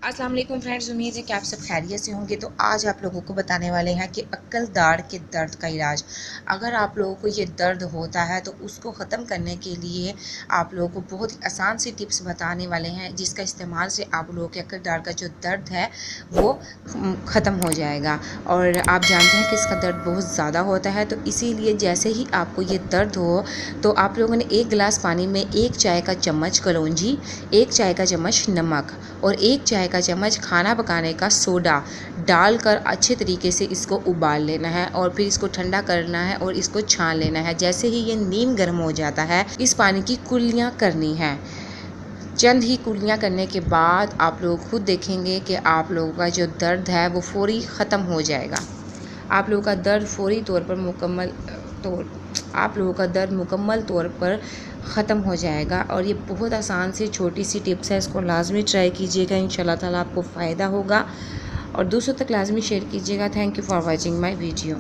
अस्सलाम वालेकुम फ्रेंड्स, उम्मीद है कि आप सब खैरियत से होंगे। तो आज आप लोगों को बताने वाले हैं कि अक्ल दाढ़ के दर्द का इलाज। अगर आप लोगों को ये दर्द होता है तो उसको ख़त्म करने के लिए आप लोगों को बहुत ही आसान सी टिप्स बताने वाले हैं, जिसका इस्तेमाल से आप लोगों के अक्ल दाढ़ का जो दर्द है वो ख़त्म हो जाएगा। और आप जानते हैं कि इसका दर्द बहुत ज़्यादा होता है, तो इसीलिए जैसे ही आपको ये दर्द हो तो आप लोगों ने 1 गिलास पानी में 1 चाय का चम्मच कलौंजी, 1 चाय का चम्मच नमक और 1 चाय का चम्मच खाना पकाने का सोडा डालकर अच्छे तरीके से इसको उबाल लेना है और फिर इसको ठंडा करना है और इसको छान लेना है। जैसे ही ये नीम गर्म हो जाता है, इस पानी की कुल्लियाँ करनी है। चंद ही कुल्लियाँ करने के बाद आप लोग खुद देखेंगे कि आप लोगों का जो दर्द है वो फ़ौरी ख़त्म हो जाएगा। आप लोगों का दर्द फ़ौरी तौर पर मुकम्मल तौर पर ख़त्म हो जाएगा। और ये बहुत आसान सी छोटी सी टिप्स है, इसको लाजमी ट्राई कीजिएगा। इंशाल्लाह ताला आपको फ़ायदा होगा और दूसरों तक लाजमी शेयर कीजिएगा। Thank you for watching my video.